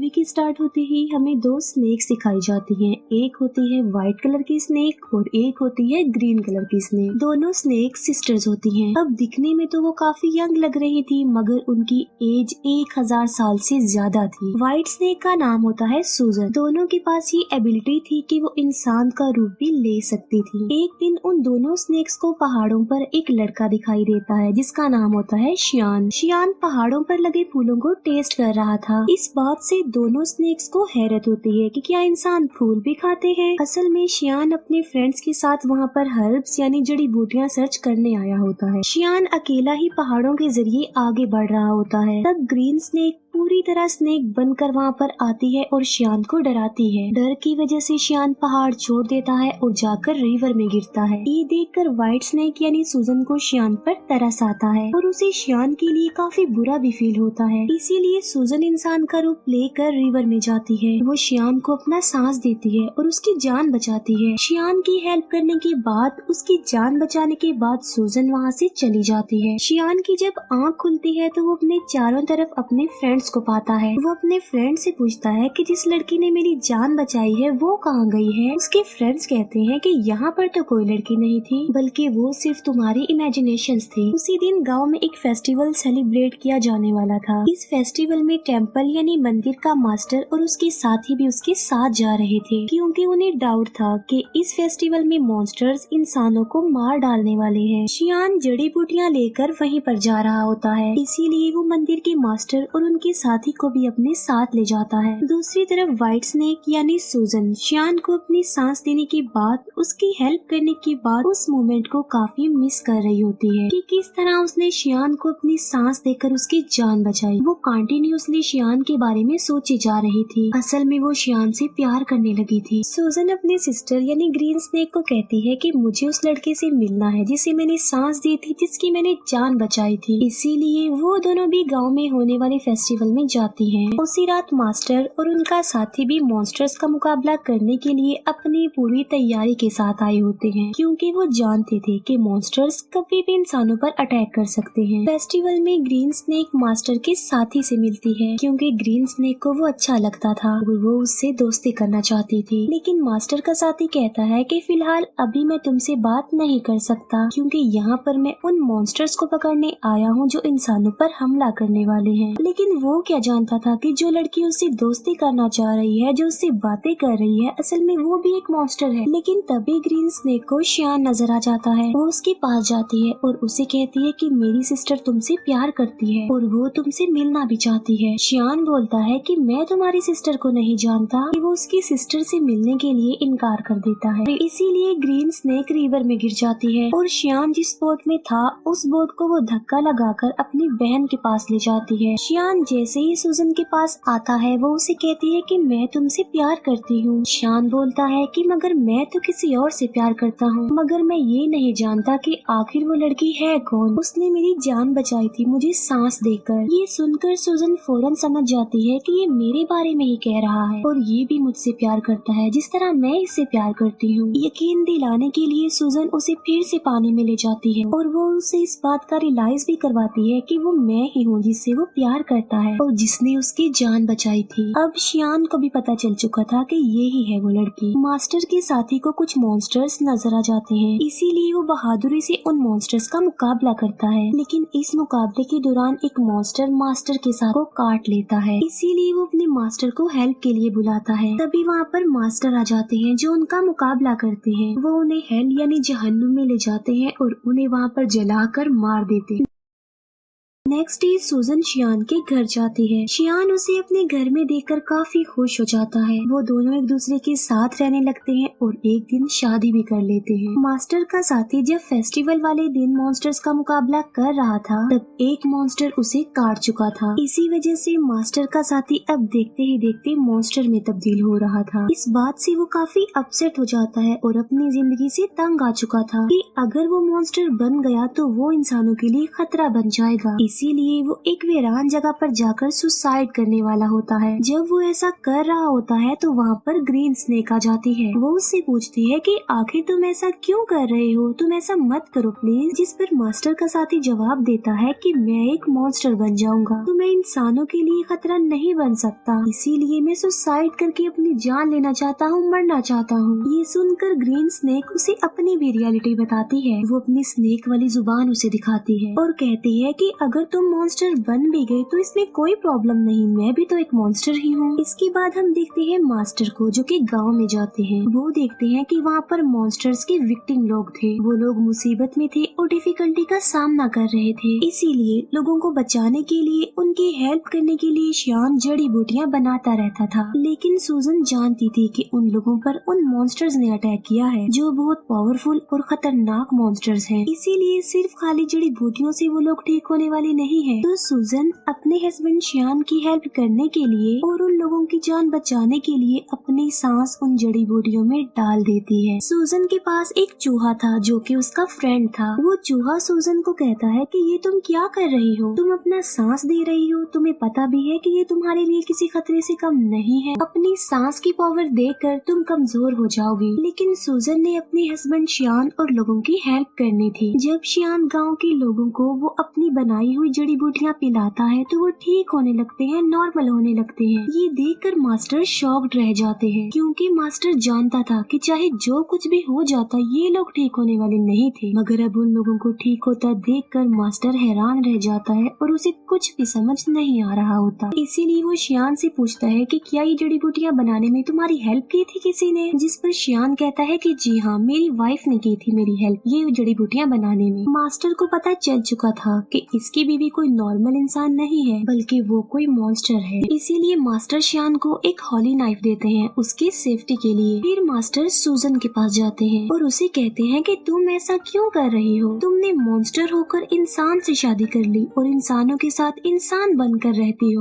Movie की start होते ही हमें दो स्नेक्स दिखाई जाती हैं। एक होती है व्हाइट कलर की स्नेक और एक होती है ग्रीन कलर की स्नेक। दोनों स्नेक सिस्टर्स होती हैं। अब दिखने में तो वो काफी यंग लग रही थी, मगर उनकी एज 1000 साल से ज्यादा थी। व्हाइट स्नेक का नाम होता है सूजन। दोनों के पास ये एबिलिटी थी कि वो इंसान का रूप भी ले सकती थी। एक दिन उन दोनों स्नेक्स को पहाड़ों पर एक लड़का दिखाई देता है जिसका नाम होता है शियान। शियान पहाड़ों पर लगे फूलों को टेस्ट कर रहा था। इस बात से दोनों स्नेक्स को हैरत होती है कि क्या इंसान फूल भी खाते हैं। असल में शियान अपने फ्रेंड्स के साथ वहाँ पर हर्ब्स यानी जड़ी बूटियाँ सर्च करने आया होता है। शियान अकेला ही पहाड़ों के जरिए आगे बढ़ रहा होता है। तब ग्रीन स्नेक पूरी तरह स्नेक बनकर वहाँ पर आती है और शियान को डराती है। डर की वजह से शियान पहाड़ छोड़ देता है और जाकर रिवर में गिरता है। ये देखकर व्हाइट स्नेक यानी सूजन को शियान पर तरस आता है और उसे शियान के लिए काफी बुरा भी फील होता है। इसीलिए सूजन इंसान का रूप लेकर रिवर में जाती है। वो शियान को अपना सांस देती है और उसकी जान बचाती है। शियान की हेल्प करने के बाद, उसकी जान बचाने के बाद सूजन वहाँ से चली जाती है। शियान की जब आँख खुलती है तो वो अपने चारों तरफ अपने फ्रेंड्स को पाता है। वो अपने फ्रेंड से पूछता है कि जिस लड़की ने मेरी जान बचाई है वो कहाँ गई है। उसके फ्रेंड्स कहते हैं कि यहाँ पर तो कोई लड़की नहीं थी, बल्कि वो सिर्फ तुम्हारी इमेजिनेशंस थी। उसी दिन गांव में एक फेस्टिवल सेलिब्रेट किया जाने वाला था। इस फेस्टिवल में टेम्पल यानी मंदिर का मास्टर और उसके साथी भी उसके साथ जा रहे थे, क्योंकि उन्हें डाउट था कि इस फेस्टिवल में मॉन्स्टर्स इंसानों को मार डालने वाले हैं। शियान जड़ी बूटियाँ लेकर वहीं पर जा रहा होता है, इसीलिए वो मंदिर के मास्टर और उनके साथी को भी अपने साथ ले जाता है। दूसरी तरफ व्हाइट स्नेक यानी सूजन शियान को अपनी सांस देने के बाद, उसकी हेल्प करने के बाद उस मोमेंट को काफी मिस कर रही होती है कि किस तरह उसने शियान को अपनी सांस देकर उसकी जान बचाई। वो कंटिन्यूअसली शियान के बारे में सोची जा रही थी। असल में वो शियान से प्यार करने लगी थी। सूजन अपने सिस्टर यानी ग्रीन स्नेक को कहती है कि मुझे उस लड़के से मिलना है जिसे मैंने सांस दी थी, जिसकी मैंने जान बचाई थी। इसीलिए वो दोनों भी गाँव में होने वाले फेस्टिवल में जाती हैं। उसी रात मास्टर और उनका साथी भी मॉन्स्टर्स का मुकाबला करने के लिए अपनी पूरी तैयारी के साथ आए होते हैं, क्योंकि वो जानते थे कि मॉन्स्टर्स कभी भी इंसानों पर अटैक कर सकते हैं। फेस्टिवल में ग्रीन स्नेक मास्टर के साथी से मिलती है, क्योंकि ग्रीन स्नेक को वो अच्छा लगता था और वो उससे दोस्ती करना चाहती थी। लेकिन मास्टर का साथी कहता है कि फिलहाल अभी मैं तुमसे बात नहीं कर सकता, क्योंकि यहाँ पर मैं उन मॉन्स्टर्स को पकड़ने आया हूँ जो इंसानों पर हमला करने वाले हैं। लेकिन वो क्या जानता था कि जो लड़की उससे दोस्ती करना चाह रही है, जो उससे बातें कर रही है, असल में वो भी एक मॉन्स्टर है। लेकिन तभी ग्रीन स्नेक को शियान नजर आ जाता है। वो उसके पास जाती है और उसे कहती है कि मेरी सिस्टर तुमसे प्यार करती है और वो तुमसे मिलना भी चाहती है। शियान बोलता है कि मैं तुम्हारी सिस्टर को नहीं जानता, कि वो उसकी सिस्टर से मिलने के लिए इनकार कर देता है। इसीलिए ग्रीन स्नेक रिवर में गिर जाती है और शियान जिस बोट में था उस बोट को वो धक्का लगाकर अपनी बहन के पास ले जाती है। शियान जैसे ही सूजन के पास आता है वो उसे कहती है कि मैं तुमसे प्यार करती हूँ। शियान बोलता है कि मगर मैं तो किसी और से प्यार करता हूँ, मगर मैं ये नहीं जानता कि आखिर वो लड़की है कौन। उसने मेरी जान बचाई थी मुझे सांस देकर। ये सुनकर सूजन फौरन समझ जाती है कि ये मेरे बारे में ही कह रहा है और ये भी मुझसे प्यार करता है जिस तरह मैं इससे प्यार करती हूँ। यकीन दिलाने के लिए सूजन उसे फिर से पानी में ले जाती है और वो उसे इस बात का रियलाइज भी करवाती है कि वो मैं ही हूँ जिससे वो प्यार करता है और जिसने उसकी जान बचाई थी। अब शियान को भी पता चल चुका था कि ये ही है वो लड़की। मास्टर के साथी को कुछ मॉन्स्टर्स नजर आ जाते हैं, इसीलिए वो बहादुरी से उन मॉन्स्टर्स का मुकाबला करता है। लेकिन इस मुकाबले के दौरान एक मॉन्स्टर मास्टर के साथ को काट लेता है, इसीलिए वो अपने मास्टर को हेल्प के लिए बुलाता है। तभी वहाँ पर मास्टर आ जाते हैं जो उनका मुकाबला करते हैं। वो उन्हें हेल यानी जहन्नुम में ले जाते हैं और उन्हें वहाँ पर जलाकर मार देते हैं। नेक्स्ट डे सूजन शियान के घर जाती है। शियान उसे अपने घर में देखकर काफी खुश हो जाता है। वो दोनों एक दूसरे के साथ रहने लगते हैं और एक दिन शादी भी कर लेते हैं। मास्टर का साथी जब फेस्टिवल वाले दिन मॉन्स्टर्स का मुकाबला कर रहा था तब एक मॉन्स्टर उसे काट चुका था। इसी वजह से मास्टर का साथी अब देखते ही देखते मॉन्स्टर में तब्दील हो रहा था। इस बात से वो काफी अपसेट हो जाता है और अपनी जिंदगी से तंग आ चुका था कि अगर वो मॉन्स्टर बन गया तो वो इंसानों के लिए खतरा बन जाएगा। इसीलिए वो एक वीरान जगह पर जाकर सुसाइड करने वाला होता है। जब वो ऐसा कर रहा होता है तो वहाँ पर ग्रीन स्नेक आ जाती है। वो उससे पूछती है कि आखिर तुम ऐसा क्यों कर रहे हो, तुम ऐसा मत करो प्लीज। जिस पर मास्टर का साथी जवाब देता है कि मैं एक मॉन्स्टर बन जाऊंगा तो मैं इंसानों के लिए खतरा नहीं बन सकता, इसीलिए मैं सुसाइड करके अपनी जान लेना चाहता हूँ, मरना चाहता हूँ। ये सुनकर ग्रीन स्नेक उसे अपनी भी रियलिटी बताती है। वो अपनी स्नेक वाली जुबान उसे दिखाती है और कहती है कि अगर तुम मॉन्स्टर बन भी गए तो इसमें कोई प्रॉब्लम नहीं, मैं भी तो एक मॉन्स्टर ही हूँ। इसके बाद हम देखते हैं मास्टर को जो कि गांव में जाते हैं। वो देखते हैं कि वहाँ पर मॉन्स्टर्स के विक्टिम लोग थे। वो लोग मुसीबत में थे और डिफिकल्टी का सामना कर रहे थे, इसीलिए लोगों को बचाने के लिए, उनकी हेल्प करने के लिए शियान जड़ी बूटियाँ बनाता रहता था। लेकिन सूजन जानती थी कि उन लोगों पर उन मॉन्स्टर्स ने अटैक किया है जो बहुत पावरफुल और खतरनाक मॉन्स्टर्स हैं। इसीलिए सिर्फ खाली जड़ी बूटियों से वो लोग ठीक होने वाले नहीं है। तो सूजन अपने हस्बैंड शियान की हेल्प करने के लिए और उन लोगों की जान बचाने के लिए अपनी सांस उन जड़ी बूटियों में डाल देती है। सूजन के पास एक चूहा था जो कि उसका फ्रेंड था। वो चूहा सूजन को कहता है कि ये तुम क्या कर रही हो, तुम अपना सांस दे रही हो, तुम्हें पता भी है कि ये तुम्हारे लिए किसी खतरे से कम नहीं है, अपनी सांस की पावर देकर तुम कमजोर हो जाओगी। लेकिन सूजन ने अपने हस्बैंड शियान और लोगों की हेल्प करनी थी। जब शियान गांव के लोगों को वो अपनी बनाई हुई जड़ी बूटियाँ पिलाता है तो वो ठीक होने लगते हैं, नॉर्मल होने लगते हैं। ये देखकर मास्टर शॉक्ड रह जाते हैं क्योंकि मास्टर जानता था कि चाहे जो कुछ भी हो जाता ये लोग ठीक होने वाले नहीं थे। मगर अब उन लोगों को ठीक होता देखकर मास्टर हैरान रह जाता है और उसे कुछ भी समझ नहीं आ रहा होता। इसीलिए वो शियान से पूछता है कि क्या ये जड़ी बूटियाँ बनाने में तुम्हारी हेल्प की थी किसी ने? जिस पर शियान कहता है कि जी हाँ, मेरी वाइफ ने की थी मेरी हेल्प ये जड़ी बूटियाँ बनाने में। मास्टर को पता चल चुका था कि इसकी बीवी कोई नॉर्मल इंसान नहीं है बल्कि वो कोई मॉन्स्टर है। इसीलिए मास्टर शियान को एक हॉली नाइफ देते हैं उसकी सेफ्टी के लिए। फिर मास्टर सूजन के पास जाते हैं और उसे कहते हैं कि तुम ऐसा क्यों कर रही हो, तुमने मॉन्स्टर होकर इंसान से शादी कर ली और इंसानों के साथ इंसान बनकर रहती हो,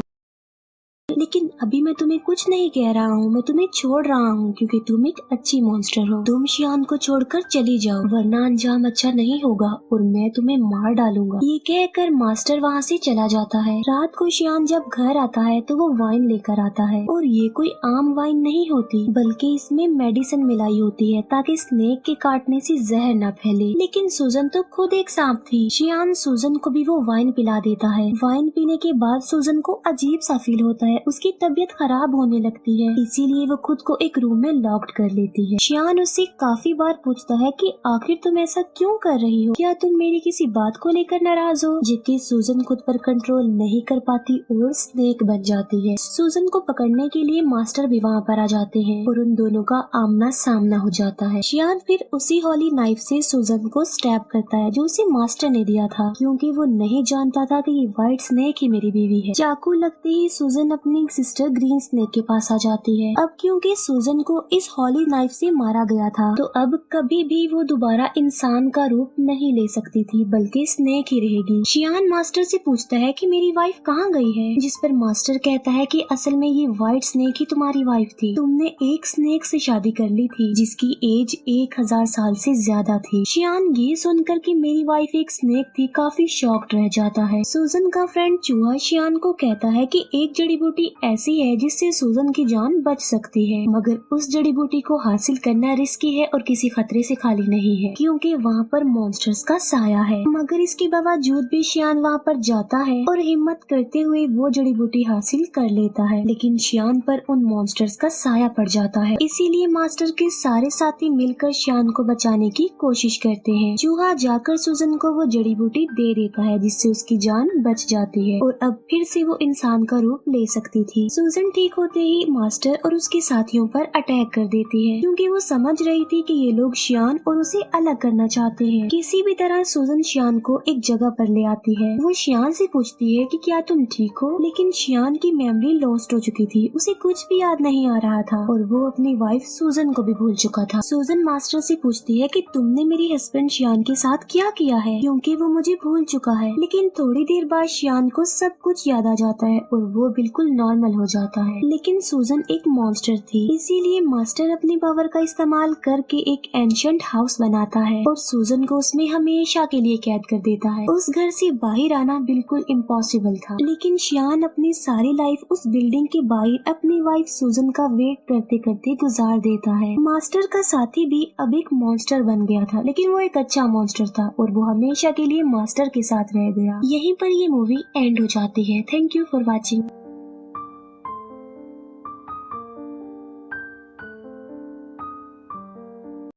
लेकिन अभी मैं तुम्हें कुछ नहीं कह रहा हूँ, मैं तुम्हें छोड़ रहा हूँ क्योंकि तुम एक अच्छी मॉन्स्टर हो। तुम शियान को छोड़कर चली जाओ वरना अंजाम अच्छा नहीं होगा और मैं तुम्हें मार डालूंगा। ये कहकर मास्टर वहाँ से चला जाता है। रात को शियान जब घर आता है तो वो वाइन लेकर आता है और ये कोई आम वाइन नहीं होती बल्कि इसमें मेडिसिन मिलाई होती है ताकि स्नेक के काटने से जहर न फैले। लेकिन सूजन तो खुद एक सांप थी। शियान सूजन को भी वो वाइन पिला देता है। वाइन पीने के बाद सूजन को अजीब सा फील होता है, उसकी तबीयत खराब होने लगती है, इसीलिए वो खुद को एक रूम में लॉक्ड कर लेती है। शियान उससे काफी बार पूछता है कि आखिर तुम ऐसा क्यों कर रही हो, क्या तुम मेरी किसी बात को लेकर नाराज हो? जिसकी सूजन खुद पर कंट्रोल नहीं कर पाती और स्नेक बन जाती है। सूजन को पकड़ने के लिए मास्टर भी वहाँ पर आ जाते हैं और उन दोनों का आमना सामना हो जाता है। शियान फिर उसी हॉली नाइफ से सूजन को स्टैब करता है जो उसे मास्टर ने दिया था क्योंकि वो नहीं जानता था कि ये व्हाइट स्नेक ही मेरी बीवी है। चाकू लगते ही सूजन अपनी सिस्टर ग्रीन स्नेक के पास आ जाती है। अब क्योंकि सूजन को इस हॉली नाइफ से मारा गया था तो अब कभी भी वो दोबारा इंसान का रूप नहीं ले सकती थी बल्कि स्नेक ही रहेगी। शियान मास्टर से पूछता है कि मेरी वाइफ कहाँ गई है, जिस पर मास्टर कहता है कि असल में ये व्हाइट स्नेक ही तुम्हारी वाइफ थी, तुमने एक स्नेक से शादी कर ली थी जिसकी एज 1000 साल से ज्यादा थी। शियान ये सुनकर कि मेरी वाइफ एक स्नेक थी काफी शॉक्ड रह जाता है। सूजन का फ्रेंड चूहा शियान को कहता है कि एक जड़ी बूटी ऐसी है जिससे सूजन की जान बच सकती है मगर उस जड़ी बूटी को हासिल करना रिस्की है और किसी खतरे से खाली नहीं है क्योंकि वहाँ पर मॉन्स्टर्स का साया है। मगर इसके बावजूद भी शियान वहाँ पर जाता है और हिम्मत करते हुए वो जड़ी बूटी हासिल कर लेता है, लेकिन शियान पर उन मॉन्स्टर्स का साया पड़ जाता है। इसीलिए मास्टर के सारे साथी मिलकर शियान को बचाने की कोशिश करते हैं। चूहा जाकर सूजन को वो जड़ी बूटी दे देता है जिससे उसकी जान बच जाती है और अब फिर से वो इंसान का रूप ले सकती थी। सूजन ठीक होते ही मास्टर और उसके साथियों पर अटैक कर देती है क्योंकि वो समझ रही थी कि ये लोग शियान और उसे अलग करना चाहते हैं। किसी भी तरह सूजन शियान को एक जगह पर ले आती है। वो शियान से पूछती है कि क्या तुम ठीक हो, लेकिन शियान की मेमोरी लॉस्ट हो चुकी थी, उसे कुछ भी याद नहीं आ रहा था और वो अपनी वाइफ सूजन को भी भूल चुका था। सूजन मास्टर से पूछती है कि तुमने मेरी हस्बैंड शियान के साथ क्या किया है क्योंकि वो मुझे भूल चुका है। लेकिन थोड़ी देर बाद शियान को सब कुछ याद आ जाता है और वो बिल्कुल नॉर्मल हो जाता है। लेकिन सूजन एक मॉन्स्टर थी, इसीलिए मास्टर अपनी पावर का इस्तेमाल करके एक एंशिएंट हाउस बनाता है और सूजन को उसमें हमेशा के लिए कैद कर देता है। उस घर से बाहर आना बिल्कुल इम्पॉसिबल था, लेकिन शियान अपनी सारी लाइफ उस बिल्डिंग के बाहर अपनी वाइफ सूजन का वेट करते करते गुजार देता है। मास्टर का साथी भी अब एक मॉन्स्टर बन गया था, लेकिन वो एक अच्छा मॉन्स्टर था और वो हमेशा के लिए मास्टर के साथ रह गया। यहीं पर ये मूवी एंड हो जाती है। Thank you for watching.